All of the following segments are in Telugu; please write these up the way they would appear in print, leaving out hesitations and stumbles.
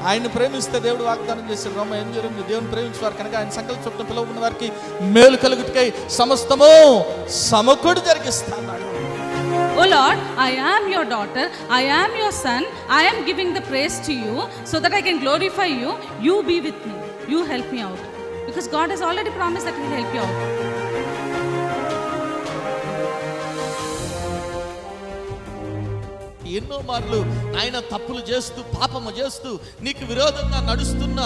ఆయన ప్రేమిస్తే దేవుడు వాగ్దానం చేశాడు. రోమ 8:8, దేవుని ప్రేమించేవారు కనుక ఆయన సంకల్ప చొప్పున పిలువబడిన వారికి మేలు కలుగుటకై సమస్తము సమకూడి జరిగిస్తాడు. Oh Lord, I am your daughter, I am your son, I am giving the praise to you so that I can glorify you. You be with me, you help me out, because God has already promised that He will help you out. ఎన్నో మార్లు ఆయన తప్పులు చేస్తూ పాపము చేస్తూ నీకు విరోధంగా నడుస్తున్న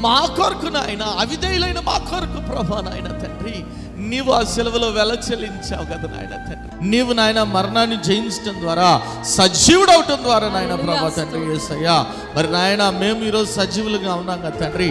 మా కొరకు నాయన, అవిధేయులైన మా కొరకు ప్రభా నాయన తండ్రి, నీవు ఆ సెలవులో వెల చెల్లించావు కదా నాయన తండ్రి. నీవు నాయన మరణాన్ని జయించడం ద్వారా, సజీవుడవటం ద్వారా నాయన ప్రభా తండ్రి యేసయ్యా, మరి నాయన మేము ఈరోజు సజీవులుగా ఉన్నాం కదా తండ్రి.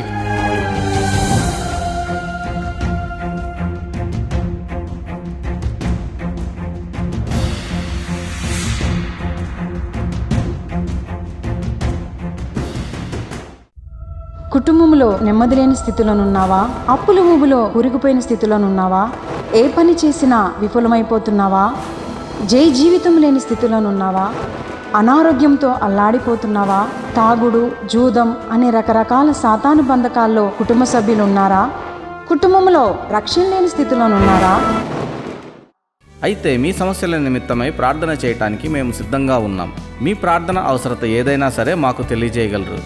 కుటుంబంలో నెమ్మది లేని స్థితిలోనున్నావా? అప్పుల ఊబిలో కూరుకుపోయిన స్థితిలోనున్నావా? ఏ పని చేసినా విఫలమైపోతున్నావా? జీవితం లేని స్థితిలోనున్నావా? అనారోగ్యంతో అల్లాడిపోతున్నావా? తాగుడు, జూదం అనే రకరకాల సాతాను బంధకాల్లో కుటుంబ సభ్యులు ఉన్నారా? కుటుంబంలో రక్షణ లేని స్థితిలోనున్నారా? అయితే మీ సమస్యల నిమిత్తమై ప్రార్థన చేయటానికి మేము సిద్ధంగా ఉన్నాం. మీ ప్రార్థన అవసరత ఏదైనా సరే మాకు తెలియజేయగలరు.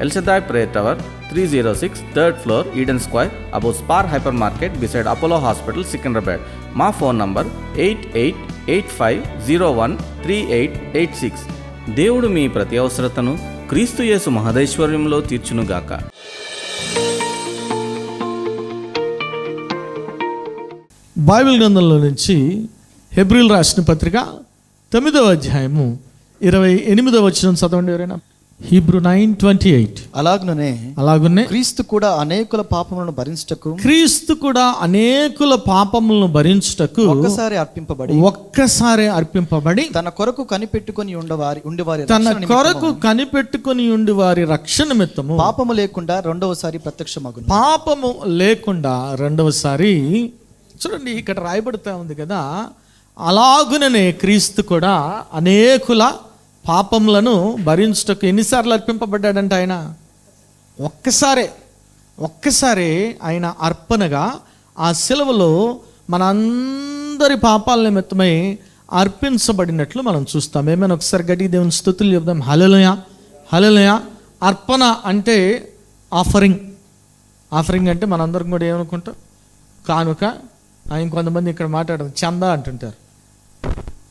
El Shaddai Prayer Tower, 306 3rd floor, Eden Square, above Spar Hypermarket, beside Apollo Hospital, Secunderabad. మా ఫోన్ నంబర్ 8885013886. దేవుడు మీ ప్రతి అవసరతను క్రీస్తు యేసు మహదైశ్వర్యంలో తీర్చునుగాక. బైబిల్ గ్రంథంలో నుంచి హెబ్రీలు రాసిన పత్రిక 9వ అధ్యాయము 28వ వచనం చదవండి ఎవరైనా. హీబ్రూ 9:28. అలాగునే క్రీస్తు కూడా అనేకుల పాపములను భరించుటకు ఒక్కసారి అర్పింపబడి తన కొరకు కనిపెట్టుకొని ఉండి వారి రక్షణ నిమిత్తము పాపము లేకుండా రెండవసారి చూడండి, ఇక్కడ రాయబడుతూ ఉంది కదా, అలాగుననే క్రీస్తు కూడా అనేకుల పాపములను భరించుటకు ఎన్నిసార్లు అర్పింపబడ్డాడంటే ఆయన ఒక్కసారే ఆయన అర్పణగా ఆ శిలువలో మనందరి పాపాల నిమిత్తమై అర్పించబడినట్లు మనం చూస్తాం. ఏమైనా ఒకసారి గట్టిగా దేవుని స్తుతులు చెప్దాం. హల్లెలూయా, హల్లెలూయా. అర్పణ అంటే ఆఫరింగ్ అంటే మనందరం కూడా ఏమనుకుంటాం, కానుక. ఆయన కొంతమంది ఇక్కడ మాట్లాడడం చందా అంటుంటారు.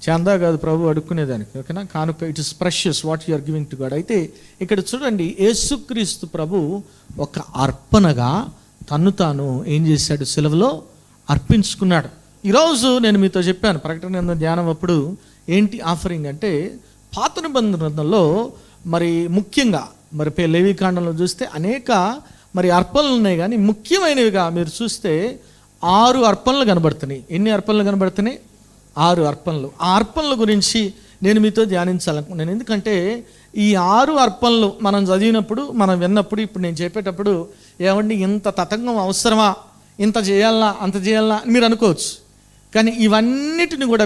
చందా కాదు ప్రభు అడుక్కునేదానికి, ఓకేనా? కానుక. It is precious what you are giving to God. అయితే ఇక్కడ చూడండి, యేసుక్రీస్తు ప్రభు ఒక అర్పణగా తాను ఏం చేశాడు, సిలువలో అర్పించుకున్నాడు. ఈరోజు నేను మీతో చెప్పాను ప్రకటన ధ్యానం అప్పుడు, ఏంటి ఆఫరింగ్ అంటే, పాత నిబంధనలో మరి ముఖ్యంగా మరి లేవీకాండంలో చూస్తే అనేక మరి అర్పణలు ఉన్నాయి, కానీ ముఖ్యమైనవిగా మీరు చూస్తే 6 అర్పణలు కనబడుతున్నాయి. ఎన్ని అర్పణలు కనబడుతున్నాయి? 6 అర్పణలు. ఆ అర్పణల గురించి నేను మీతో ధ్యానించాలనుకున్నాను. ఎందుకంటే ఈ 6 అర్పణలు మనం చదివినప్పుడు, మనం విన్నప్పుడు, ఇప్పుడు నేను చెప్పేటప్పుడు ఏమండి ఇంత తతంగం అవసరమా, ఇంత చేయాలనా, అంత చేయాలనా మీరు అనుకోవచ్చు. కానీ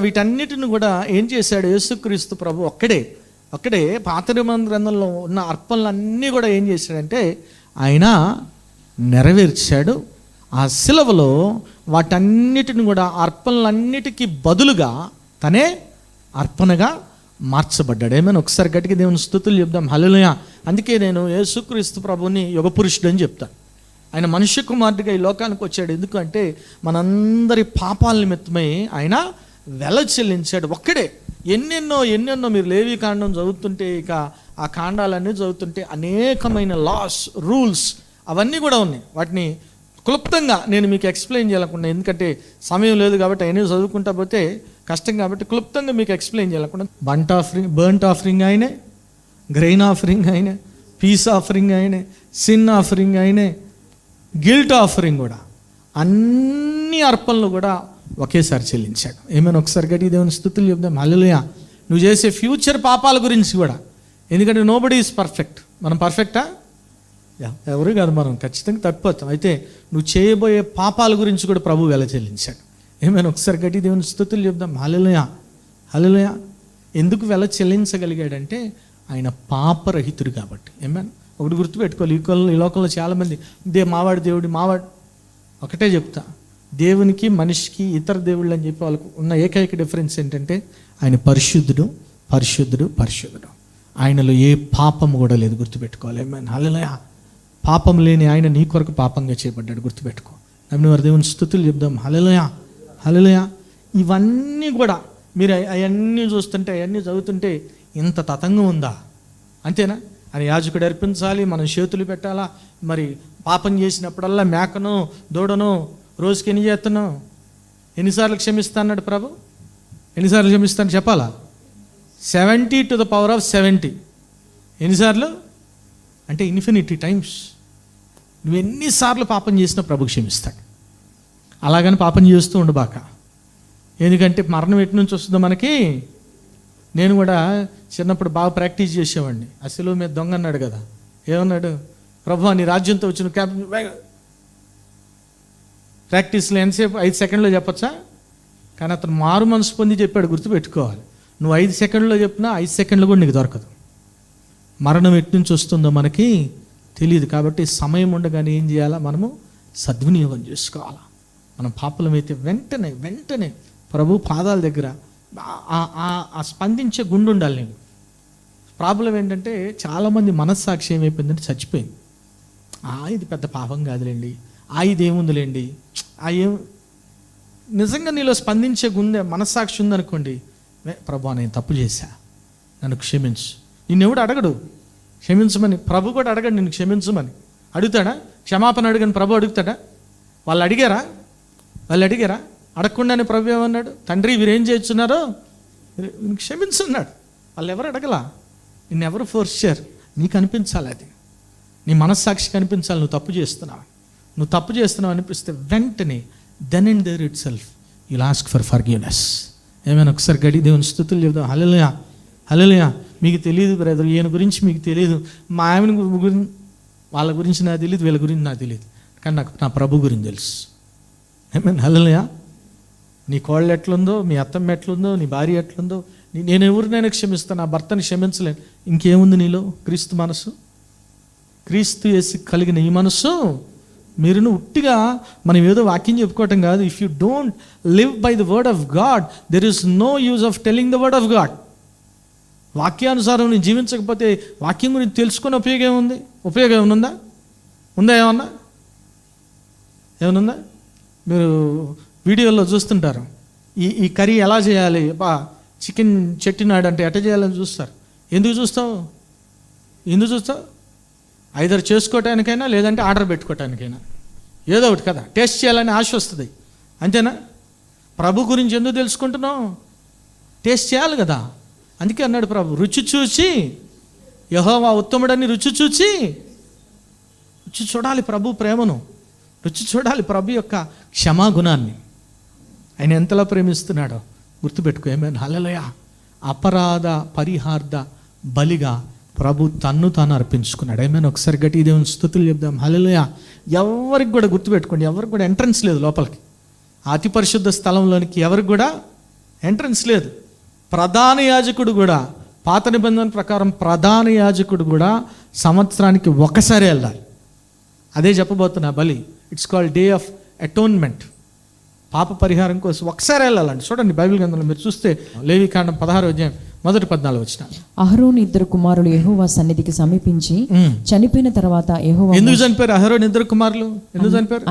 వీటన్నిటిని కూడా ఏం చేశాడు యేసుక్రీస్తు ప్రభు ఒక్కడే పాత నిబంధన గ్రంథంలో ఉన్న అర్పణలన్నీ కూడా ఏం చేశాడంటే ఆయన నెరవేర్చాడు. ఆ సిలువలో వాటన్నిటిని కూడా అర్పణలన్నిటికీ బదులుగా తనే అర్పణగా మార్చబడ్డాడు. ఏమైనా ఒకసారి గట్టిగా దేవుని స్తుతులు చెప్దాం. హల్లెలూయా. అందుకే నేను యేసుక్రీస్తు ప్రభుని యుగపురుషుడు అని చెప్తాను. ఆయన మనుష్య కుమారుడిగా ఈ లోకానికి వచ్చాడు. ఎందుకంటే మనందరి పాపాల నిమిత్తమై ఆయన వెల చెల్లించాడు. ఒక్కడే. ఎన్నెన్నో మీరు లేవి కాండం చదువుతుంటే, ఇక ఆ కాండాలన్నీ చదువుతుంటే అనేకమైన లాస్, రూల్స్ అవన్నీ కూడా ఉన్నాయి. వాటిని క్లుప్తంగా నేను మీకు ఎక్స్ప్లెయిన్ చేయాలనుకున్నా, ఎందుకంటే సమయం లేదు కాబట్టి అయినా చదువుకుంటా పోతే కష్టం కాబట్టి క్లుప్తంగా మీకు ఎక్స్ప్లెయిన్ చేయాలనుకున్నా. బర్ంట్ ఆఫరింగ్ ఆయనే, గ్రెయిన్ ఆఫరింగ్ ఆయనే, పీస్ ఆఫరింగ్ ఆయనే, సిన్ ఆఫరింగ్ ఆయనే, గిల్ట్ ఆఫరింగ్ కూడా, అన్ని అర్పణలు కూడా ఒకేసారి చెల్లించాడు. ఏమైనా ఒకసారి గట్టి దేవుని స్తుతులు చెప్దాం. హల్లెలూయా. నువ్వు చేసే ఫ్యూచర్ పాపాల గురించి కూడా, ఎందుకంటే నోబడీ ఈజ్ పర్ఫెక్ట్. మనం పర్ఫెక్టా? ఎవరు కాదు, మనం ఖచ్చితంగా తప్పిపోతాం. అయితే నువ్వు చేయబోయే పాపాల గురించి కూడా ప్రభు వెల చెల్లించాడు. ఏమైనా ఒకసారి గట్టి దేవుని స్తుతులు చెప్దాం. హల్లెలూయా, హల్లెలూయా. ఎందుకు వెల చెల్లించగలిగాడంటే ఆయన పాపరహితుడు కాబట్టి. ఏమైనా ఒకటి గుర్తుపెట్టుకోవాలి, ఈ లోకంలో చాలామంది మావాడు దేవుడు మావాడు. ఒకటే చెప్తా, దేవునికి మనిషికి ఇతర దేవుళ్ళు అని చెప్పి వాళ్ళకు ఉన్న ఏకైక డిఫరెన్స్ ఏంటంటే ఆయన పరిశుద్ధుడు పరిశుద్ధుడు పరిశుద్ధుడు. ఆయనలో ఏ పాపము కూడా లేదు, గుర్తుపెట్టుకోవాలి. హల్లెలూయా. పాపం లేని ఆయన నీ కొరకు పాపంగా చేయబడ్డాడు, గుర్తుపెట్టుకో. నమ్మిన వారి దేవుని స్తుతులు చెప్దాం. హల్లెలూయా హల్లెలూయా. ఇవన్నీ కూడా మీరు అవన్నీ చూస్తుంటే అవన్నీ చదువుతుంటే ఇంత తతంగం ఉందా, అంతేనా? అని యాజకుడు అర్పించాలి, మనం చేతులు పెట్టాలా, మరి పాపం చేసినప్పుడల్లా మేకను దూడను రోజుకి ఎన్ని చేస్తున్నాం, ఎన్నిసార్లు క్షమిస్తా అన్నాడు ప్రభు? ఎన్నిసార్లు క్షమిస్తాను చెప్పాలా? 70⁻70. ఎన్నిసార్లు అంటే ఇన్ఫినిటీ టైమ్స్. నువ్వు ఎన్నిసార్లు పాపం చేసినా ప్రభు క్షమిస్తాడు. అలాగని పాపం చేస్తూ ఉండబాక, ఎందుకంటే మరణం ఎటు నుంచి వస్తుందో మనకి. నేను కూడా చిన్నప్పుడు బాగా ప్రాక్టీస్ చేసేవాడిని. అసలు మీద దొంగ అన్నాడు కదా, ఏమన్నాడు? ప్రభు నీ రాజ్యంతో వచ్చిన ప్రాక్టీస్లో ఎంతసేపు 5 సెకండ్లో చెప్పచ్చా? కానీ అతను మారు మనసు పొంది చెప్పాడు, గుర్తుపెట్టుకోవాలి. నువ్వు 5 సెకండ్లో చెప్పినా 5 సెకండ్లు కూడా నీకు దొరకదు. మరణం ఎటు నుంచి వస్తుందో మనకి తెలియదు. కాబట్టి సమయం ఉండగానే ఏం చేయాలా? మనము సద్వినియోగం చేసుకోవాలా. మనం పాపలమైతే వెంటనే ప్రభు పాదాల దగ్గర ఆ స్పందించే గుండు ఉండాలి. నేను ప్రాబ్లం ఏంటంటే చాలామంది మనస్సాక్షి ఏమైపోయిందంటే చచ్చిపోయింది. ఇది పెద్ద పాపం కాదులేండి, ఇదేముందిలేండి, నిజంగా నీలో స్పందించే గుండె మనస్సాక్షి ఉందనుకోండి, ప్రభు నేను తప్పు చేశా, నన్ను క్షమించు. నిన్నెవడు అడగడు క్షమించమని, ప్రభు కూడా అడగడు నిన్ను క్షమించమని. అడుగుతాడా? క్షమాపణ అడగని ప్రభు అడుగుతాడా? వాళ్ళు అడిగారా? అడగకుండానే ప్రభు ఏమన్నాడు? తండ్రి వీరేం చేస్తున్నారో క్షమించున్నాడు. వాళ్ళు ఎవరు అడగలా, నిన్నెవరు ఫోర్స్ చేయరు. నీకు అనిపించాలి, అది నీ మనస్సాక్షికి అనిపించాలి నువ్వు తప్పు చేస్తున్నావు అనిపిస్తే వెంటనే then and there itself you'll ask for forgiveness. ఏమైనా ఒకసారి గడి దేవుని స్తుతులు చెబుదాం. హల్లెలూయా హల్లెలూయా. మీకు తెలియదు బ్రదర్, ఈయన గురించి మీకు తెలియదు, మా ఆమెను గురించి వాళ్ళ గురించి నాకు తెలియదు, వీళ్ళ గురించి నాకు తెలియదు, కానీ నాకు నా ప్రభు గురించి తెలుసు. ఏమైనా హల్లెలూయా. నీ కోళ్ళు ఎట్లుందో, మీ అత్తమ్మ ఎట్లుందో, నీ భార్య ఎట్లుందో, నేను ఎవరినైనా క్షమిస్తాను, నా భర్తని క్షమించలేను. ఇంకేముంది నీలో? క్రీస్తు మనసు, క్రీస్తు యేసు కలిగిన ఈ మనసు. మీరును ఉట్టిగా మనం ఏదో వాక్యం చెప్పుకోవటం కాదు. If you don't live by the word of God, there is no use of telling the word of God. వాక్యానుసారం నేను జీవించకపోతే వాక్యం గురించి తెలుసుకునే ఉపయోగం ఏముంది? ఉపయోగం ఏమనుందా? ఏమన్నా మీరు వీడియోలో చూస్తుంటారు, ఈ కర్రీ ఎలా చేయాలి, చికెన్ చెట్టినాడు అంటే ఎట్ట చేయాలని చూస్తారు. ఎందుకు చూస్తావు? ఐదర్ చేసుకోవటానికైనా లేదంటే ఆర్డర్ పెట్టుకోవటానికైనా, ఏదో ఒకటి కదా, టేస్ట్ చేయాలని ఆశ వస్తుంది, అంతేనా? ప్రభు గురించి ఎందుకు తెలుసుకుంటున్నావు? టేస్ట్ చేయాలి కదా. అందుకే అన్నాడు ప్రభు, రుచి చూచి యెహోవా ఉత్తముడని రుచి చూడాలి ప్రభు ప్రేమను, రుచి చూడాలి ప్రభు యొక్క క్షమాగుణాన్ని. ఆయన ఎంతలా ప్రేమిస్తున్నాడో గుర్తుపెట్టుకో. ఏమైనా హల్లెలూయా. అపరాధ పరిహార్థ బలిగా ప్రభు తన్ను తాను అర్పించుకున్నాడు. ఏమైనా ఒకసారి గట్టి దేవుని స్తుతులు చెప్దాం. హల్లెలూయా. ఎవరికి కూడా గుర్తుపెట్టుకోండి, ఎవరికి కూడా ఎంట్రన్స్ లేదు లోపలికి, అతి పరిశుద్ధ స్థలంలోనికి ఎవరికి కూడా ఎంట్రన్స్ లేదు. ప్రధాన యాజకుడు కూడా, పాత నిబంధన ప్రకారం ప్రధాన యాజకుడు కూడా సంవత్సరానికి ఒకసారి వెళ్ళాలి. అదే చెప్పబోతున్నా బలి. It's called day of atonement. పాప పరిహారం కోసం ఒకసారి వెళ్ళాలండి. చూడండి బైబిల్ గ్రంథంలో మీరు చూస్తే లేవికాండం 16వ అధ్యాయం 1-14 వచనం. అహరోను 2 కుమారులు యెహోవా సన్నిధికి సమీపించి చనిపోయిన తర్వాత యెహోవా ఎందుకు చనిపోయారు? అహరోను 2 కుమారులు ఎందుకు చనిపోయారు?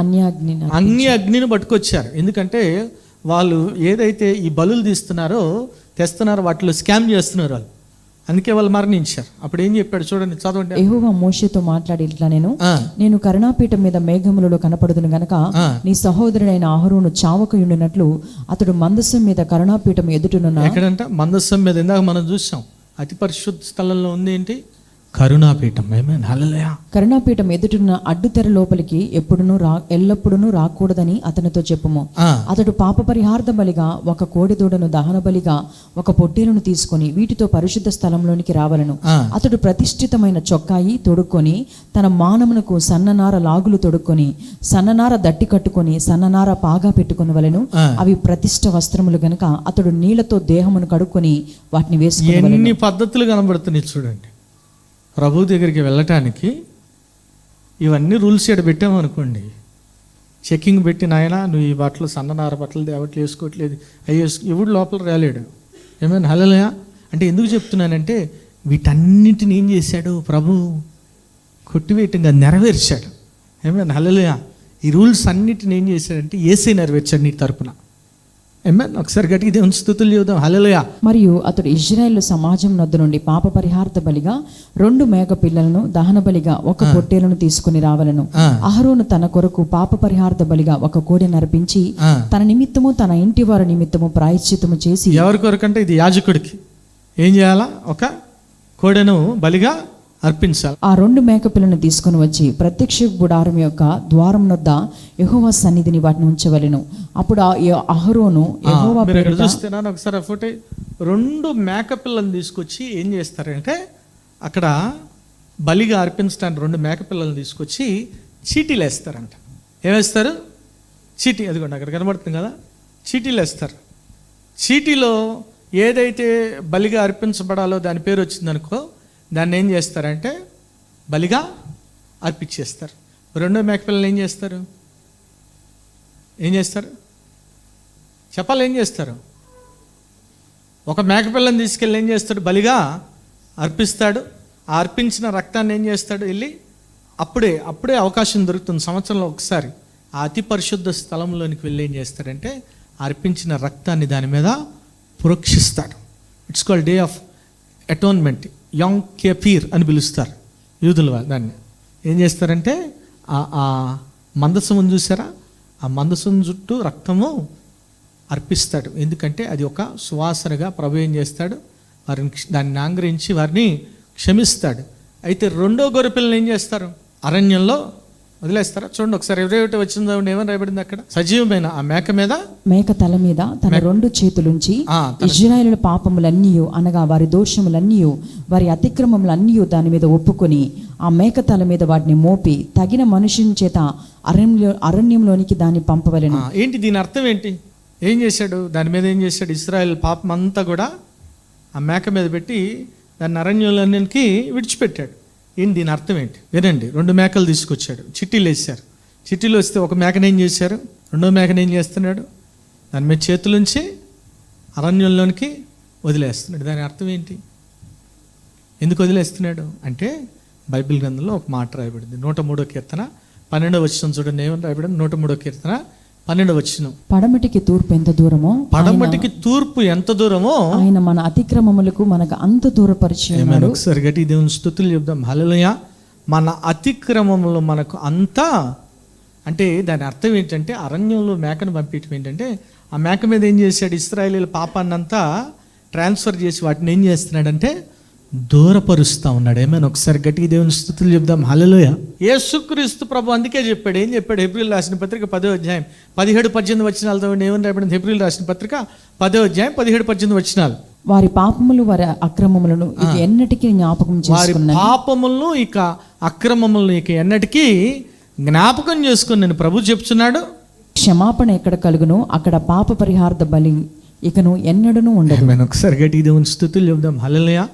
అగ్నిని పట్టుకొచ్చారు. ఎందుకంటే వాళ్ళు ఏదైతే ఈ బలులు తెస్తున్నారో వాటిలో స్కామ్ చేస్తున్నారు వాళ్ళు, అందుకే వాళ్ళు మరణించారు. అప్పుడు ఏం చెప్పాడు చూడండి, చదవండి. యెహోవా మోషేతో మాట్లాడి ఇట్లా, నేను కరుణాపీఠం మీద మేఘములలో కనపడుదును గనక నీ సహోదరుడైన అహరోను చావకయుండినట్లు అతడు మందసం మీద కరుణాపీఠం ఎదుటనున్న. ఎక్కడంట? మందసం మీద. ఇందాక మనం చూసాం, అతి పరిశుద్ధ స్థలంలో ఉంది ఏంటి? కరుణాపీఠం. ఏమైనా హల్లెలూయా. కరుణాపీఠం ఎదుటిన్న అడ్డుతెర లోపలికి ఎల్లప్పుడూ రాకూడదని అతనితో చెప్పుము. అతడు పాప పరిహార్థ బలిగా ఒక కోడెదూడను, దహన బలిగా ఒక పొట్టేలును తీసుకొని వీటితో పరిశుద్ధ స్థలంలోనికి రావలను. అతడు ప్రతిష్ఠితమైన చొక్కాయి తొడుక్కొని తన మానమునకు సన్ననార లాగులు తొడుక్కొని సన్ననార దట్టి కట్టుకొని సన్ననార పాగా పెట్టుకుని వలెను. అవి ప్రతిష్ఠ వస్త్రములు గనుక అతడు నీళ్లతో దేహమును కడుక్కొని వాటిని వేసుకుని. ఎన్ని పద్ధతులు కనబడుతున్నాయి చూడండి. ప్రభు దగ్గరికి వెళ్ళటానికి ఇవన్నీ రూల్స్ ఇక్కడ పెట్టామనుకోండి, చెక్కింగ్ పెట్టి నాయన నువ్వు ఈ బట్టలు సన్ననార బట్టలు దేవట్లు వేసుకోవట్లేదు అయ్యో ఎవడు లోపల రాలేడు. ఏమైనా హల్లెలూయా. అంటే ఎందుకు చెప్తున్నానంటే వీటన్నిటిని ఏం చేశాడు ప్రభు? కొట్టివేయటంగా నెరవేర్చాడు. ఏమైనా హల్లెలూయా. ఈ రూల్స్ అన్నిటిని ఏం చేశాడంటే యేసే నెరవేర్చాడు నీ తరపున. ఏమైనా ఒకసారి గట్టిగా దేవుని స్తుతులు చెబుదాం హల్లెలూయా. మరియు అతడు ఇశ్రాయేలు సమాజం నద్దు నుండి పాప పరిహార్థ బలిగా 2 మేక పిల్లలను, దహన బలిగా 1 పొట్టేలును తీసుకుని రావలను. అహరోను తన కొరకు పాప పరిహార్థ బలిగా 1 కోడెను అర్పించి తన నిమిత్తము తన ఇంటి వారి నిమిత్తము ప్రాయశ్చిత్తము చేసి. ఎవరి కొరకంటే ఇది యాజకుడికి ఏం చేయాలా? 1 కోడెను బలిగా అర్పించాలి. ఆ 2 మేక పిల్లను తీసుకుని వచ్చి ప్రత్యక్ష గుడారం యొక్క ద్వారం వద్ద యెహోవా సన్నిధిని వాటిని ఉంచవలెను. అప్పుడు అహరోను యెహోవా పేరిట చూస్తేనా ఒకసారి ఆ ఫోటో 2 మేక పిల్లలను తీసుకొచ్చి ఏం చేస్తారంటే అక్కడ బలిగా అర్పించడానికి 2 మేక పిల్లలను తీసుకొచ్చి చీటీలు వేస్తారంట. ఏమేస్తారు? చీటీ. అదిగోండి అక్కడ కనబడుతుంది కదా, చీటీలు వేస్తారు. చీటీలో ఏదైతే బలిగా అర్పించబడాలో దాని పేరు వచ్చిందనుకో, దాన్ని ఏం చేస్తారంటే బలిగా అర్పించేస్తారు. 2 మేకపిల్లలు ఏం చేస్తారు? చెప్పాలి, ఏం చేస్తారు? 1 మేకపిల్లని తీసుకెళ్ళి ఏం చేస్తాడు? బలిగా అర్పిస్తాడు. ఆ అర్పించిన రక్తాన్ని ఏం చేస్తాడు? వెళ్ళి అప్పుడే అవకాశం దొరుకుతుంది సంవత్సరంలో ఒకసారి ఆ అతి పరిశుద్ధ స్థలంలోనికి వెళ్ళి ఏం చేస్తాడంటే అర్పించిన రక్తాన్ని దాని మీద ప్రోక్షిస్తాడు. It's called day of atonement, Yom Kippur అని పిలుస్తారు యూదుల వాళ్ళు. దాన్ని ఏం చేస్తారంటే ఆ మందసం చూసారా, ఆ మందసం చుట్టూ రక్తము అర్పిస్తాడు. ఎందుకంటే అది ఒక సువాసనగా ప్రభు ఏం చేస్తాడు? వారిని దాన్ని ఆంగ్రహించి వారిని క్షమిస్తాడు. అయితే 2వ గొర్రెపిల్లని ఏం చేస్తారు? అరణ్యంలో వదిలేస్తారా? చూడండి ఒకసారి 21 వచ్చిందో ఏమని రాయబడింది అక్కడ? సజీవమైన ఆ మేక తల మీద తన 2 చేతులుంచి ఇశ్రాయేలు పాపములన్నీ అనగా వారి దోషములన్నీ వారి అతిక్రమములన్నీ దాని మీద ఒప్పుకొని ఆ మేక తల మీద వాటిని మోపి తగిన మనుషుని చేత అరణ్యంలోనికి దాన్ని పంపవలెను. ఏంటి దీని అర్థం ఏంటి? ఏం చేశాడు? దాని మీద ఏం చేశాడు? ఇశ్రాయేల్ పాపం అంతా కూడా ఆ మేక మీద పెట్టి దాన్ని అరణ్యంలోనికి విడిచిపెట్టాడు. ఏంటి దీని అర్థం ఏంటి? వినండి. 2 మేకలు తీసుకొచ్చాడు, చిట్టీలు వేశారు. చిట్టీలు వస్తే 1 మేకను ఏం చేశారు? 2వ మేకను ఏం చేస్తున్నాడు? దాని మీద చేతులుంచి అరణ్యంలోనికి వదిలేస్తున్నాడు. దాని అర్థం ఏంటి? ఎందుకు వదిలేస్తున్నాడు అంటే బైబిల్ గ్రంథంలో ఒక మాట రాయబడింది. 103వ కీర్తన 12వ వచనం చూడండి. ఏమని రాయబడింది? 103వ కీర్తన 12వ వచనం. పడమటికి తూర్పు ఎంత దూరమో, పడమటికి తూర్పు ఎంత దూరమో ఆయన మన అతిక్రమములకు మనకు అంత దూరపరిచాడు. ఒకసారి గట్టి దేవుని స్తుతులు చెప్దాం హల్లెలూయా. మన అతిక్రమములు మనకు అంతా అంటే దాని అర్థం ఏంటంటే అరణ్యంలో మేకను పంపించడం ఏంటంటే ఆ మేక మీద ఏం చేశాడు? ఇశ్రాయేలీయుల పాపాన్ని అంతా ట్రాన్స్ఫర్ చేసి వాటిని ఏం చేస్తున్నాడంటే దూరపరుస్తూ ఉన్నాడు. ఏమైనా ఒకసారి గట్టిగా దేవుని స్తుతులు చెప్దాం హల్లెలూయా. యేసుక్రీస్తు ప్రభు అందుకే చెప్పాడు. ఏం చెప్పాడు? హెబ్రీయులు రాసిన పత్రిక 10వ అధ్యాయం 17-18 వచనాలతో ఏమని రాయబడింది? హెబ్రీయులు రాసిన పత్రిక 10వ అధ్యాయం 17-18 వచనాలు. వారి పాపములు వారి అక్రమములను ఇక ఎన్నటికీ జ్ఞాపకం చేసుకున్నాను. వారి పాపములను ఇక అక్రమములను ఇక ఎన్నటికీ జ్ఞాపకం చేసుకుని నేను ప్రభు చెప్తున్నాడు. క్షమాపణ ఎక్కడ కలుగును అక్కడ పాప పరిహార్థ బలి ఇకను ఎన్నడూ ఉండదు. మనం ఒకసారి గట్టిగా దేవుని స్తుతులు చెప్దాం హల్లెలూయా.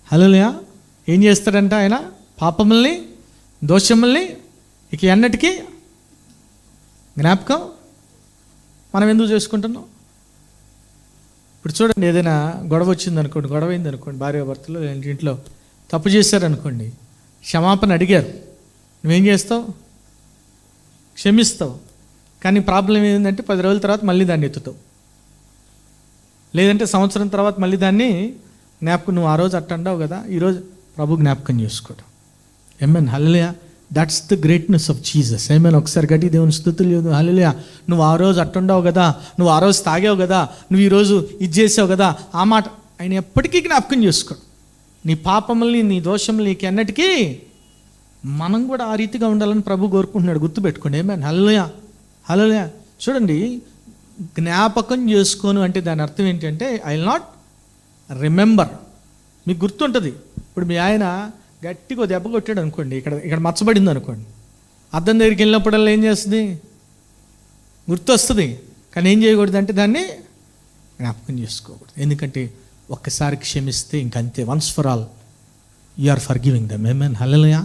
హల్లెలూయా. ఏం చేస్తాడంట ఆయన? పాపముల్ని దోషముల్ని ఇక ఎన్నటికీ జ్ఞాపకం మనం ఎందుకు చేసుకుంటున్నాం? ఇప్పుడు చూడండి, ఏదైనా గొడవ వచ్చిందనుకోండి, గొడవ అయిందనుకోండి, భార్య భర్తలు ఇంట్లో తప్పు చేశారనుకోండి, క్షమాపణ అడిగారు, నువ్వేం చేస్తావు? క్షమిస్తావు. కానీ ప్రాబ్లం ఏంటంటే 10 రోజుల తర్వాత మళ్ళీ దాన్ని ఎత్తుతావు, లేదంటే సంవత్సరం తర్వాత మళ్ళీ దాన్ని జ్ఞాపకం. నువ్వు ఆ రోజు అట్టండావు కదా, ఈరోజు ప్రభు జ్ఞాపకం చేసుకోవడం. Amen hallelujah. That's the greatness of Jesus. ఏమైనా ఒకసారి గట్టి దేవుని స్తుతులు హల్లెలూయా. నువ్వు ఆ రోజు అట్టుండవు కదా, నువ్వు ఆ రోజు తాగావు కదా, నువ్వు ఈరోజు ఇది చేసావు కదా, ఆ మాట ఆయన ఎప్పటికీ జ్ఞాపకం చేసుకోడు. నీ పాపముల్ని నీ దోషములు నీకు ఎన్నటికీ. మనం కూడా ఆ రీతిగా ఉండాలని ప్రభు కోరుకుంటున్నాడు. గుర్తుపెట్టుకోండి. ఏమైనా హల్లెలూయా. హల్లెలూయా. చూడండి, జ్ఞాపకం చేసుకోను అంటే దాని అర్థం ఏంటంటే ఐ విల్ నాట్ రిమెంబర్. మీకు గుర్తుంటుంది. ఇప్పుడు మీ ఆయన గట్టిగా దెబ్బ కొట్టాడు అనుకోండి, ఇక్కడ మచ్చబడింది అనుకోండి, అద్దం దగ్గరికి వెళ్ళినప్పుడల్లా ఏం చేస్తుంది? గుర్తొస్తుంది. కానీ ఏం చేయకూడదు అంటే దాన్ని జ్ఞాపకం చేసుకోకూడదు. ఎందుకంటే ఒక్కసారి క్షమిస్తే ఇంకంతే, once for all you are forgiving them. ఆమేన్. హల్లెలూయా.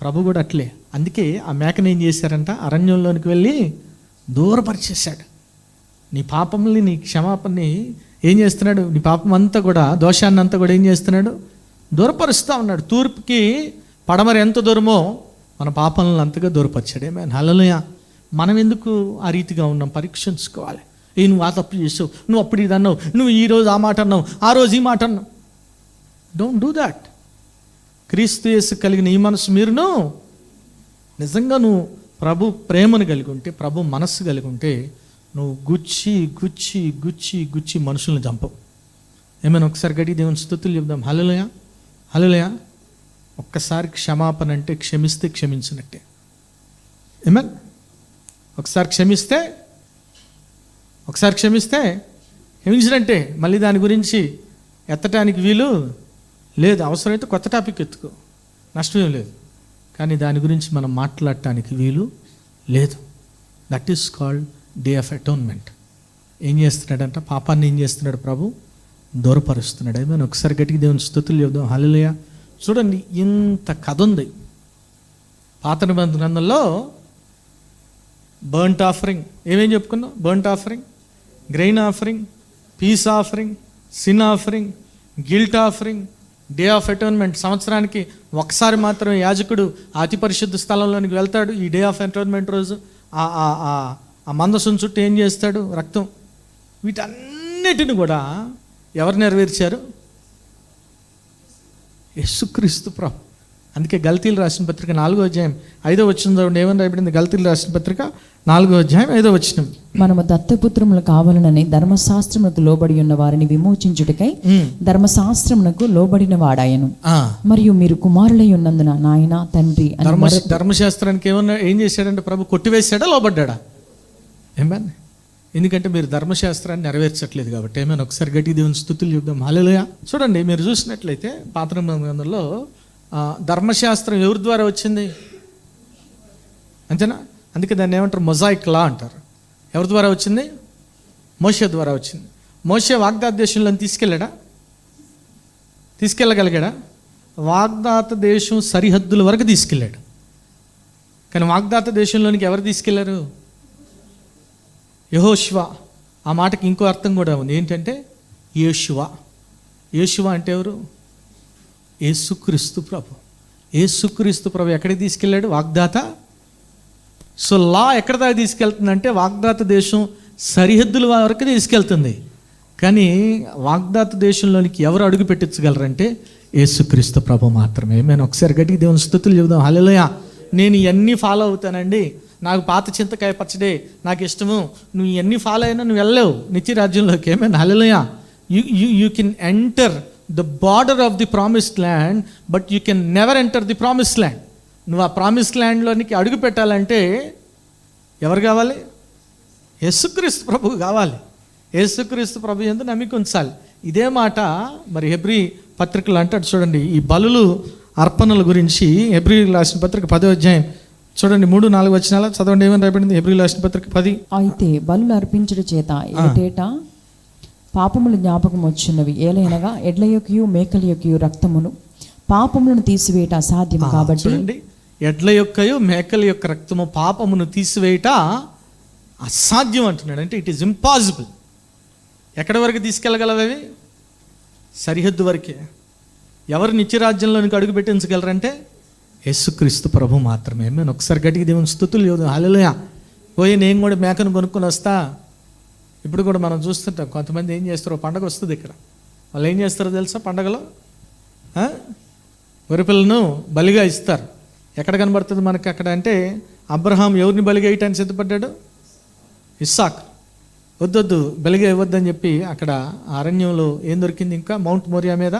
ప్రభు కూడా అట్లే. అందుకే ఆ మేకను ఏం చేశారంట, అరణ్యంలోనికి వెళ్ళి దూరపరిచేశాడు. నీ పాపంని, నీ క్షమాపణని ఏం చేస్తున్నాడు, నీ పాపం అంతా కూడా, దోషాన్ని అంతా కూడా ఏం చేస్తున్నాడు, దూరపరుస్తూ ఉన్నాడు. తూర్పుకి పడమర ఎంత దూరమో మన పాపాలను అంతగా దూరపరిచాడు. ఆమేన్. హల్లెలూయా. మనం ఎందుకు ఆ రీతిగా ఉన్నాం పరీక్షించుకోవాలి. నువ్వు ఆ తప్పు చేసావు, నువ్వు అప్పుడు ఇది అన్నావు, నువ్వు ఈరోజు ఆ మాట అన్నావు, ఆ రోజు ఈ మాట అన్నావు. Don't do that. క్రీస్తు యేసు కలిగిన ఈ మనసు మీరును నిజంగా నువ్వు ప్రభు ప్రేమను కలిగి ఉంటే, ప్రభు మనస్సు కలిగి ఉంటే, నువ్వు గుచ్చి గుచ్చి గుచ్చి గుచ్చి మనుషులను చంపవు. ఏమైనా ఒకసారి గడి దేవుని స్తుతులు చెప్దాం. హల్లెలూయా. హల్లెలూయా. ఒక్కసారి క్షమాపణ అంటే క్షమిస్తే క్షమించినట్టే. ఏమన్ ఒకసారి క్షమిస్తే క్షమించినట్టే. మళ్ళీ దాని గురించి ఎత్తటానికి వీలు లేదు. అవసరమైతే కొత్త టాపిక్ ఎత్తుకో, నష్టమేం లేదు. కానీ దాని గురించి మనం మాట్లాడటానికి వీలు లేదు. That is called day of atonement. ఏం చేస్తున్నాడంట, పాపాన్ని ఏం చేస్తున్నాడు ప్రభు, దూరపరుస్తున్నాడు. ఏమైనా ఒకసారి గట్టిగా దేవుని స్తుతులు చెప్దాం. హల్లెలూయా. చూడండి, ఇంత కథ ఉంది పాత నిబంధన గ్రంథంలో. బర్న్ట్ ఆఫరింగ్ ఏమేం చెప్పుకున్నాం, burnt offering, grain offering, piece offering, sin offering, guilt offering, day of atonement. సంవత్సరానికి ఒకసారి మాత్రమే యాజకుడు అతి పరిశుద్ధ స్థలంలోనికి వెళ్తాడు. ఈ డే ఆఫ్ అటోన్మెంట్ రోజు ఆ మందసం చుట్టూ ఏం చేస్తాడు, రక్తం. వీటన్నిటిని కూడా ఎవరు నెరవేర్చారు, యేసుక్రీస్తు ప్రభు. అందుకే గల్తీలు రాసిన పత్రిక 4వ అధ్యాయం 5వ వచనం ఏమని రాయబడింది, గల్తీలు రాసిన పత్రిక 4వ అధ్యాయం 5వ వచనం. మనము దత్తపుత్రములు కావాలనని ధర్మశాస్త్రమునకు లోబడి ఉన్న వారిని విమోచించుటకై ధర్మశాస్త్రమునకు లోబడిన వాడాయను. మరియు మీరు కుమారులై ఉన్నందున నాయన తండ్రి అని ధర్మశాస్త్రానికి ఏం చేశాడంటే ప్రభు, కొట్టివేశాడా లోబడ్డా? ఏమన్నా, ఎందుకంటే మీరు ధర్మశాస్త్రాన్ని నెరవేర్చట్లేదు కాబట్టి. ఏమైనా ఒకసారి గట్టి దేవుని స్తుతులు చెప్దాం. హల్లెలూయా. చూడండి, మీరు చూసినట్లయితే పాత నిబంధనలో ధర్మశాస్త్రం ఎవరి ద్వారా వచ్చింది, అంతేనా? అందుకే దాన్ని ఏమంటారు, మొజాయిక్ లా అంటారు. ఎవరి ద్వారా వచ్చింది, మోషే ద్వారా వచ్చింది. మోషే వాగ్దాత దేశంలో తీసుకెళ్ళగలిగాడా? వాగ్దాత దేశం సరిహద్దుల వరకు తీసుకెళ్ళాడు. కానీ వాగ్దాత దేశంలోనికి ఎవరు తీసుకెళ్లారు, యెహోషువ. ఆ మాటకి ఇంకో అర్థం కూడా ఉంది, ఏంటంటే యేషువ. యేషువ అంటే ఎవరు, యేసుక్రీస్తు ప్రభు. యేసుక్రీస్తు ప్రభు ఎక్కడికి తీసుకెళ్ళాడు, వాగ్దాత. సో లా ఎక్కడ దాకా తీసుకెళ్తుందంటే వాగ్దాత దేశం సరిహద్దుల వరకు తీసుకెళ్తుంది. కానీ వాగ్దాత దేశంలోనికి ఎవరు అడుగు పెట్టించగలరంటే యేసుక్రీస్తు ప్రభు మాత్రమే. మేము ఒకసారి గట్టిగా దేవుని స్తుతులు చెబుదాం. హల్లెలూయా. నేను ఇవన్నీ ఫాలో అవుతానండి, నాకు పాత చింతకాయ పచ్చడే నాకు ఇష్టము, నువ్వు ఇవన్నీ ఫాలో అయినా నువ్వు వెళ్ళలేవు నిత్య రాజ్యంలోకి. ఏమైనా హల్లెలూయా. You can enter the border of the promised land, but you can never enter the promised land. నువ్వు ఆ ప్రామిస్డ్ ల్యాండ్లోనికి అడుగు పెట్టాలంటే ఎవరు కావాలి, యేసుక్రీస్తు ప్రభు కావాలి. యేసుక్రీస్తు ప్రభు యందు నమ్మిక ఉంచాలి. ఇదే మాట మరి హెబ్రీ పత్రికలు అంటాడు. చూడండి, ఈ బలులు అర్పణల గురించి హెబ్రీ రాసిన పత్రిక 10వ అధ్యాయం చూడండి 3-4 వచనాలు చదవండి. ఏమని రాయబడింది హెబ్రీ రాసిన పత్రిక 10. అయితే బలులు అర్పించుట చేత ఏటేటా పాపములు జ్ఞాపకం వచ్చున్నవి. ఏలైనగా ఎడ్ల యొక్కయు మేకల యొక్కయు రక్తమును పాపములను తీసివేయట అసాధ్యము కాబట్టి. చూడండి, ఎడ్ల యొక్కయు మేకల యొక్క రక్తము పాపమును తీసివేయట అసాధ్యం అంటున్నాడు. అంటే ఇట్ ఈస్ ఇంపాసిబుల్. ఎక్కడి వరకు తీసుకెళ్ళగలవు అవి, సరిహద్దు వరకే. ఎవరు నిత్యరాజ్యంలోనికి అడుగు పెట్టించగలరంటే యేసుక్రీస్తు ప్రభు మాత్రమే. మేము ఒకసారి గట్టిగా దేవుని స్తుతులు చెబుదాం. హల్లెలూయా. పోయి నేను కూడా మేకను కొనుక్కొని వస్తా. ఇప్పుడు కూడా మనం చూస్తుంటాం, కొంతమంది ఏం చేస్తారో, పండగ వస్తుంది ఇక్కడ, వాళ్ళు ఏం చేస్తారో తెలుసా, పండగలో గొర్రెపిల్లను బలిగా ఇస్తారు. ఎక్కడ కనబడుతుంది మనకి అక్కడ అంటే, అబ్రహాం ఎవరిని బలిగా ఇవ్వటానికి సిద్ధపడ్డాడు, ఇస్సాక్. వద్దొద్దు బలిగా ఇవ్వద్దని చెప్పి అక్కడ అరణ్యంలో ఏం దొరికింది, ఇంకా మౌంట్ మోరియా మీద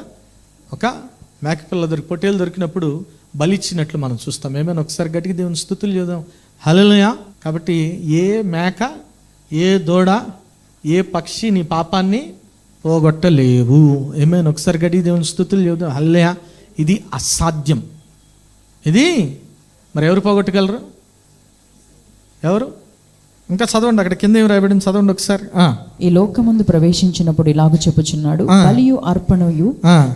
ఒక మేకపిల్ల పొట్టేలు దొరికినప్పుడు బలిచ్చినట్లు మనం చూస్తాం. ఏమైనా ఒకసారి గట్టిగా దేవుని స్తుతులు చేద్దాం. హల్లెలూయా. కాబట్టి ఏ మేక, ఏ దూడ, ఏ పక్షి నీ పాపాన్ని పోగొట్టలేవు. ఏమైనా ఒకసారి గట్టిగా దేవుని స్తుతులు చేద్దాం. హల్లెలూయా. ఇది అసాధ్యం. ఇది మరి ఎవరు పోగొట్టగలరు, ఎవరు? ఇంకా చదవండి, అక్కడ కింద ఏం రాయబడింది చదవండి ఒకసారి. ఈ లోకమందు ప్రవేశించినప్పుడు ఇలాగ చెప్పుచున్నాడు, బలియు అర్పణయు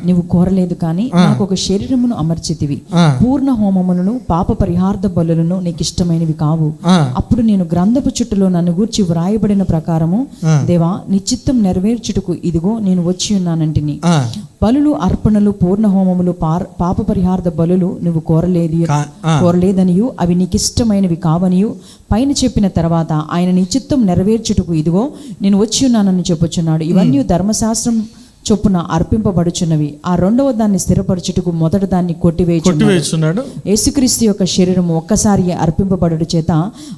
నీవు కోరలేదు కానీ నాకు ఒక శరీరమును అమర్చితివి, పూర్ణ హోమములను పాప పరిహార్థ బలులను నీకు ఇష్టమైనవి కావు. అప్పుడు నేను గ్రంథపు చుట్టలో నన్ను గూర్చి వ్రాయబడిన ప్రకారము దేవా నీ చిత్తం నెరవేర్చుటకు ఇదిగో నేను వచ్చి ఉన్నానంటిని. బలులు అర్పణలు పూర్ణ హోమములు పాప పరిహార్థ బలులు నువ్వు కోరలేదనియు అవి నీకు ఇష్టమైనవి కావనియు పైన చెప్పిన తర్వాత ఆయన నీ చిత్తం నెరవేర్చుటకు ఇదిగో నేను వచ్చి ఉన్నానని చెప్పుచున్నాడు. ఇవన్నీ ధర్మశాస్త్రం చొప్పున అర్పింపబడుచున్నవి. ఆ రెండవ దాన్ని స్థిరపరచుటకు మొదటి దాన్ని కొట్టివేయుచున్నాడు. యేసుక్రీస్తు యొక్క శరీరము ఒక్కసారి అర్పింపబడుట చేత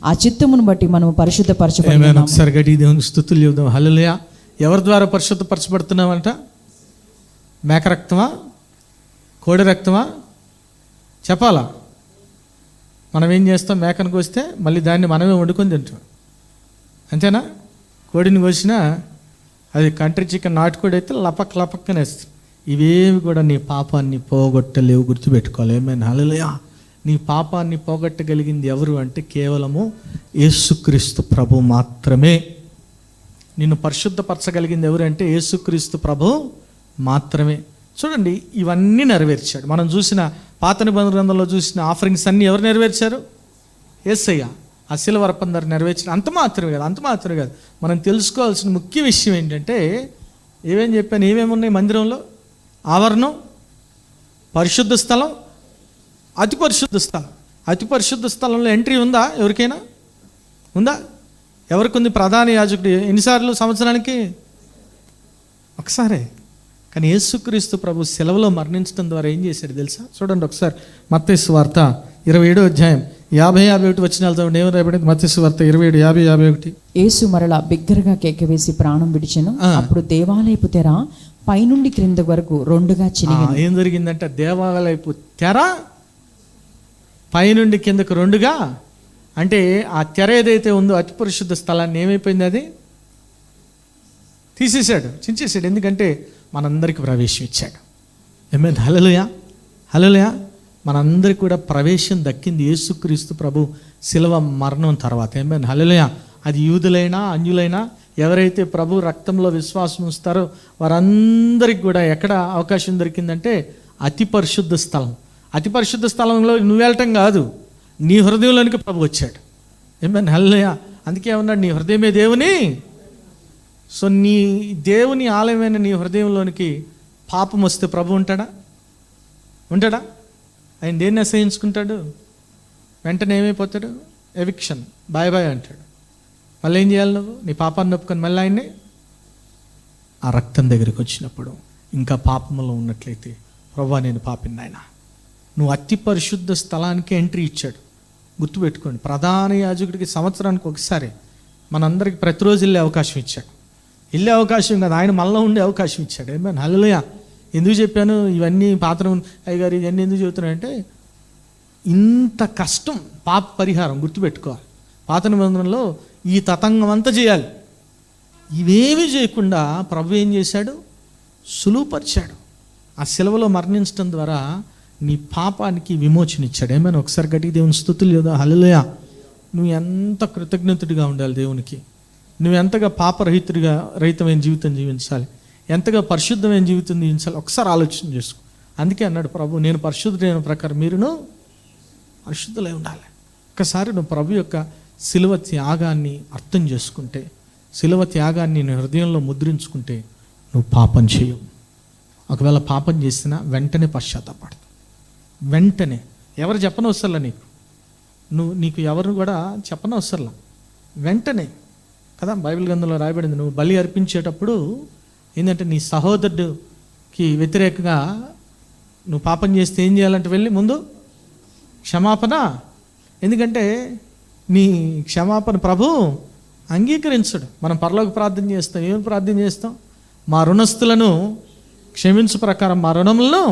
ఆ చిత్తమును బట్టి మనం పరిశుద్ధపరచబడుతున్నాము. ఒకసారి గట్టి దేవునికి స్తుతులు చెబుదాం. హల్లెలూయా. ఎవరి ద్వారా పరిశుద్ధపరచబడుతున్నామంట? మేక రక్తమా, కోడి రక్తమా? చెప్పాలా? మనం ఏం చేస్తాం? మేకను కోస్తే మళ్ళీ దాన్ని మనమే వండుకొని తింటాం, అంతేనా? కోడిని కోసినా అది కంట్రీ చికెన్, నాటుకోడి అయితే లపక్ లపక్కనే వేస్తాం. ఇవేవి కూడా నీ పాపాన్ని పోగొట్టలేవు, గుర్తుపెట్టుకోవాలి. ఏమైనా హల్లెలూయా. నీ పాపాన్ని పోగొట్టగలిగింది ఎవరు అంటే కేవలము యేసుక్రీస్తు ప్రభు మాత్రమే. నిన్ను పరిశుద్ధపరచగలిగింది ఎవరు అంటే యేసుక్రీస్తు ప్రభు మాత్రమే. చూడండి, ఇవన్నీ నెరవేర్చాడు. మనం చూసిన పాత నిబంధన గ్రంథంలో చూసిన ఆఫరింగ్స్ అన్నీ ఎవరు నెరవేర్చారు? యేసయ్య ఆ శిలువ అర్పణ నెరవేర్చారు. అంత మాత్రమే కాదు. మనం తెలుసుకోవాల్సిన ముఖ్య విషయం ఏంటంటే, ఏమేం చెప్పాను, ఏమేమి ఉన్నాయి మందిరంలో? ఆవరణం, పరిశుద్ధ స్థలం, అతి పరిశుద్ధ స్థలం. అతి పరిశుద్ధ స్థలంలో ఎంట్రీ ఉందా? ఎవరికైనా ఉందా? ఎవరికి ఉంది? ప్రధాన యాజకుడు. ఎన్నిసార్లు సంవత్సరానికి? ఒకసారే. కానీ యేసుక్రీస్తు ప్రభు సెలవులో మరణించడం ద్వారా ఏం చేశాడు తెలుసా? చూడండి ఒకసారి మత్తయి సువార్త 27వ అధ్యాయం 50-51 వచనాలతో ఏమని రాయబడింది? మత్తయి సువార్త 27:50-51. యేసు మరలా బిగ్గరగా కేకవేసి ప్రాణం విడిచెను. అప్పుడు దేవాలయపు తెర పైనుండి క్రింద వరకు రెండుగా చినిగింది. ఏం జరిగిందంటే దేవాలయపు తెర పైనుండి కిందకు రెండుగా, అంటే ఆ తెర ఏదైతే ఉందో అతి పరిశుద్ధ స్థలాన్ని ఏమైపోయింది? అది తీసేశాడు, చించేశాడు. ఎందుకంటే మనందరికి ప్రవేశం ఇచ్చాడు. ఏమైంది? హల్లెలూయా. మనందరికి కూడా ప్రవేశం దక్కింది యేసుక్రీస్తు ప్రభు శిలువ మరణం తర్వాత. ఏమైంది? హల్లెలూయా. అది యూదులైనా అన్యులైనా ఎవరైతే ప్రభు రక్తంలో విశ్వాసం ఉంచుతారో వారందరికి కూడా ఎక్కడ అవకాశం దొరికిందంటే అతి పరిశుద్ధ స్థలం. అతి పరిశుద్ధ స్థలంలో నువ్వు వెళ్ళటం కాదు, నీ హృదయంలోనికి ప్రభు వచ్చాడు. ఏమైంది? హల్లెలూయా. అందుకే ఏమన్నాడు? నీ హృదయమే దేవుని. సో నీ దేవుని ఆలయమైన నీ హృదయంలోనికి పాపం వస్తే ప్రభు ఉంటాడా? ఆయన దేన్ని అసహించుకుంటాడు? వెంటనే ఏమైపోతాడు? ఎవిక్షన్, బాయ్ అంటాడు. మళ్ళీ ఏం చేయాలి? నువ్వు నీ పాపాన్ని ఒప్పుకొని మళ్ళీ ఆయన్ని ఆ రక్తం దగ్గరికి వచ్చినప్పుడు ఇంకా పాపంలో ఉన్నట్లయితే, ప్రభువా నేను పాపిని నాయనా, నువ్వు అతి పరిశుద్ధ స్థలానికి ఎంట్రీ ఇచ్చాడు. గుర్తుపెట్టుకోండి, ప్రధాన యాజకుడికి సంవత్సరానికి ఒకసారి మనందరికి ప్రతిరోజు వెళ్ళే అవకాశం ఇచ్చాడు. వెళ్ళే అవకాశం కాదు, ఆయన మనలో ఉండే అవకాశం ఇచ్చాడు. ఏమైనా? హల్లెలూయా. ఎందుకు చెప్పాను ఇవన్నీ? పాత్రం అయ్యగారు ఇవన్నీ ఎందుకు చెబుతున్నానంటే, ఇంత కష్టం పాప పరిహారం. గుర్తుపెట్టుకోవాలి, పాత నిబంధనలో ఈ తతంగం అంతా చేయాలి. ఇవేమీ చేయకుండా ప్రభు ఏం చేశాడు? సులువుపరిచాడు. ఆ సెలవులో మరణించడం ద్వారా నీ పాపానికి విమోచన ఇచ్చాడు. ఏమైనా? ఒకసారి గట్టిగా దేవుని స్తుతులు లేదా? హల్లెలూయా. నువ్వు ఎంత కృతజ్ఞతుడిగా ఉండాలి దేవునికి. నువ్వు ఎంతగా రహితమైన జీవితం జీవించాలి, ఎంతగా పరిశుద్ధమైన జీవితం జీవించాలి, ఒకసారి ఆలోచన చేసుకో. అందుకే అన్నాడు ప్రభు, నేను పరిశుద్ధుడైన ప్రకారం మీరును పరిశుద్ధులై ఉండాలి. ఒక్కసారి నువ్వు ప్రభు యొక్క శిలువ త్యాగాన్ని అర్థం చేసుకుంటే, శిలువ త్యాగాన్ని నీ హృదయంలో ముద్రించుకుంటే నువ్వు పాపం చేయవు. ఒకవేళ పాపం చేసినా వెంటనే పశ్చాత్తాపడతావు. వెంటనే ఎవరు చెప్పనవసరంలా, నీకు ఎవరు కూడా చెప్పనవసరంలా, వెంటనే కదా. బైబిల్ గ్రంథంలో రాయబడింది, నువ్వు బలి అర్పించేటప్పుడు ఏంటంటే నీ సహోదరుడికి వ్యతిరేకంగా నువ్వు పాపం చేస్తే ఏం చేయాలంటే వెళ్ళి ముందు క్షమాపణ. ఎందుకంటే నీ క్షమాపణ ప్రభు అంగీకరించడు. మనం పరలోక ప్రార్థన చేస్తాం. ఏమి ప్రార్థన చేస్తాం? మా రుణస్తులను క్షమించు ప్రకారం మా రుణములను.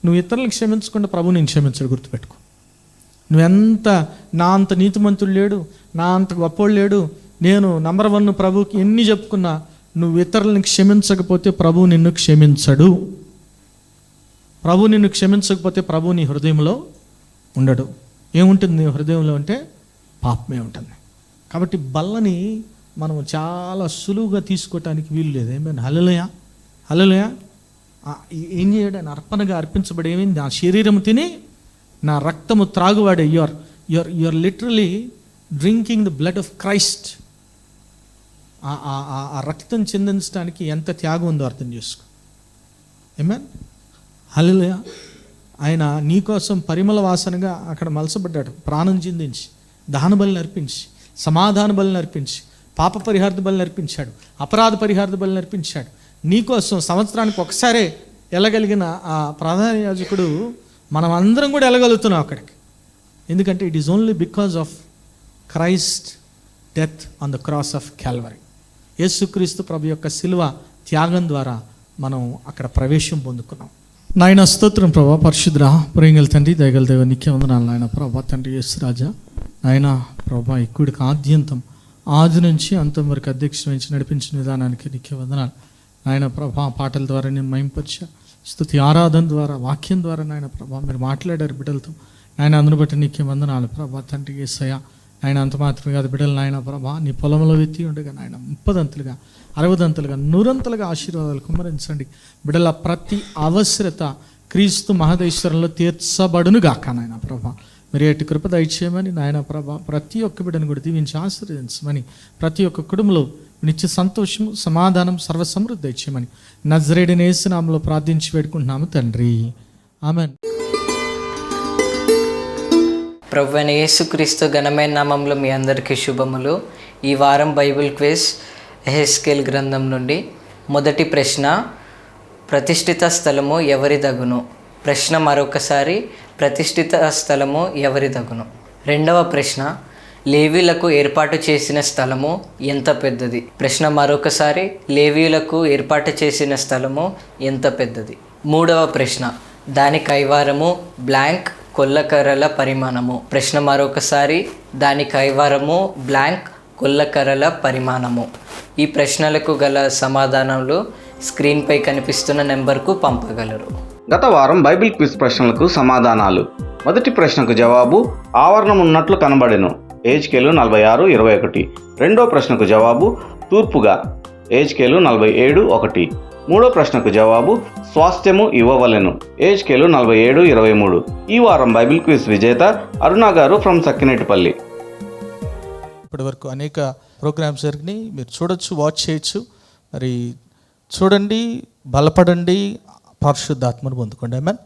నువ్వు ఇతరులను క్షమించకుండా ప్రభు నేను క్షమించడు. గుర్తుపెట్టుకో. నువ్వెంత నా అంత నీతిమంతుడు లేడు, నా అంత గొప్పోడు లేడు, నేను నంబర్ 1 ప్రభుకి ఎన్ని చెప్పుకున్నా, నువ్వు ఇతరులను క్షమించకపోతే ప్రభు నిన్ను క్షమించడు. ప్రభు నిన్ను క్షమించకపోతే ప్రభు నీ హృదయంలో ఉండడు. ఏముంటుంది నీ హృదయంలో అంటే? పాపమే ఉంటుంది. కాబట్టి బల్లని మనం చాలా సులువుగా తీసుకోవటానికి వీలు లేదు. ఏమైనా హల్లెలూయా ఏం చేయడానికి అర్పణగా అర్పించబడి ఏమైంది? నా శరీరం తిని నా రక్తము త్రాగువాడే. You're literally drinking the blood of Christ. ఆ రక్తం చెందించడానికి ఎంత త్యాగం ఉందో అర్థం చేసుకో. ఆమేన్. హల్లెలూయా. ఆయన నీకోసం పరిమళ వాసనగా అక్కడ మలసబడ్డాడు. ప్రాణం చిందించి, దహన బలిని అర్పించి, సమాధాన బలిని అర్పించి, పాప పరిహార్థ బలిని అర్పించాడు, అపరాధ పరిహార్థ బలిని అర్పించాడు. నీకోసం సంవత్సరానికి ఒకసారే వెళ్ళగలిగిన ఆ ప్రధాన యాజకుడు మనం అందరం కూడా వెళ్ళగలుగుతున్నాం అక్కడికి. ఎందుకంటే it is only because of Christ death on the cross of Calvary. యేసుక్రీస్తు ప్రభు యొక్క శిలువ త్యాగం ద్వారా మనం అక్కడ ప్రవేశం పొందుకున్నాం. నాయన స్తోత్రం ప్రభా, పరిశుద్ధ ప్రేంగల తండ్రి, దయగల దేవ, నీకే వందనాలు నాయన ప్రభా. తండ్రి యేసు రాజా నాయన ప్రభా, ఇక్కుడికి ఆద్యంతం ఆది నుంచి అంతం వరకు అధ్యక్షత వహించి నడిపించిన విధానానికి నీకే వందనాలు నాయన ప్రభా. పాటల ద్వారా నేను మహింపరిచా, స్తుతి ఆరాధన ద్వారా, వాక్యం ద్వారా నాయన ప్రభా మీరు మాట్లాడారు బిడ్డలతో నాయన. అందును బట్టి నీకే వందనాలు ప్రభా. తండ్రి యేసయ్య ఆయన అంత మాత్రమే కాదు, బిడ్డలు నాయన ప్రభా నీ పొలంలో వెత్తి ఉండగా నాయన 30 60 100 ఆశీర్వాదాలు కుమ్మరించండి. బిడ్డల ప్రతి అవసరత క్రీస్తు మహదేశ్వరంలో తీర్చబడును గాక నాయన ప్రభా. మీరు ఎటు కృప దయచేయమని నాయన ప్రభా ప్రతి ఒక్క బిడ్డను కూడా దీవించి ఆశీర్వదించమని, ప్రతి ఒక్క కుటుంబంలో నిత్య సంతోషము, సమాధానం, సర్వసమృద్ధి దయచేయమని నజరేయుడైన యేసు నామములో ప్రార్థించి వేడుకుంటున్నాము తండ్రి. ఆమెన్. ప్రభువైన యేసుక్రీస్తు ఘనమైన నామంలో మీ అందరికీ శుభములు. ఈ వారం బైబిల్ క్విజ్ ఎహెస్కేల్ గ్రంథం నుండి మొదటి ప్రశ్న, ప్రతిష్ఠిత స్థలము ఎవరిదగును? ప్రశ్న మరొకసారి, ప్రతిష్ఠిత స్థలము ఎవరిదగును? రెండవ ప్రశ్న, లేవీలకు ఏర్పాటు చేసిన స్థలము ఎంత పెద్దది? ప్రశ్న మరొకసారి, లేవీలకు ఏర్పాటు చేసిన స్థలము ఎంత పెద్దది? మూడవ ప్రశ్న, దాని కైవారము బ్లాంక్ కొల్లకర్రల పరిమాణము. ప్రశ్న మరొకసారి, దాని కైవారము బ్లాంక్ కొల్లకర్రల పరిమాణము. ఈ ప్రశ్నలకు గల సమాధానాలు స్క్రీన్పై కనిపిస్తున్న నెంబర్కు పంపగలరు. గత వారం బైబిల్ క్విజ్ ప్రశ్నలకు సమాధానాలు. మొదటి ప్రశ్నకు జవాబు ఆవరణం ఉన్నట్లు కనబడెను, ఏజ్కేలు 46:21. రెండో ప్రశ్నకు జవాబు తూర్పుగా, ఏజ్కేలు 47:1. మూడో ప్రశ్నకు జవాబు స్వాస్థ్యము ఇవ్వవలెను, ఏజ్కేలు 47:23. ఈ వారం బైబిల్ క్విజ్ విజేత అరుణ గారు ఫ్రమ్ సక్కినేటిపల్లి. ఇప్పటి వరకు అనేక ప్రోగ్రామ్స్ జరిగినాయి, మీరు చూడొచ్చు, వాచ్ చేయొచ్చు. మరి చూడండి, బలపడండి, పరిశుద్ధాత్మను పొందుకోండి. ఆమేన్.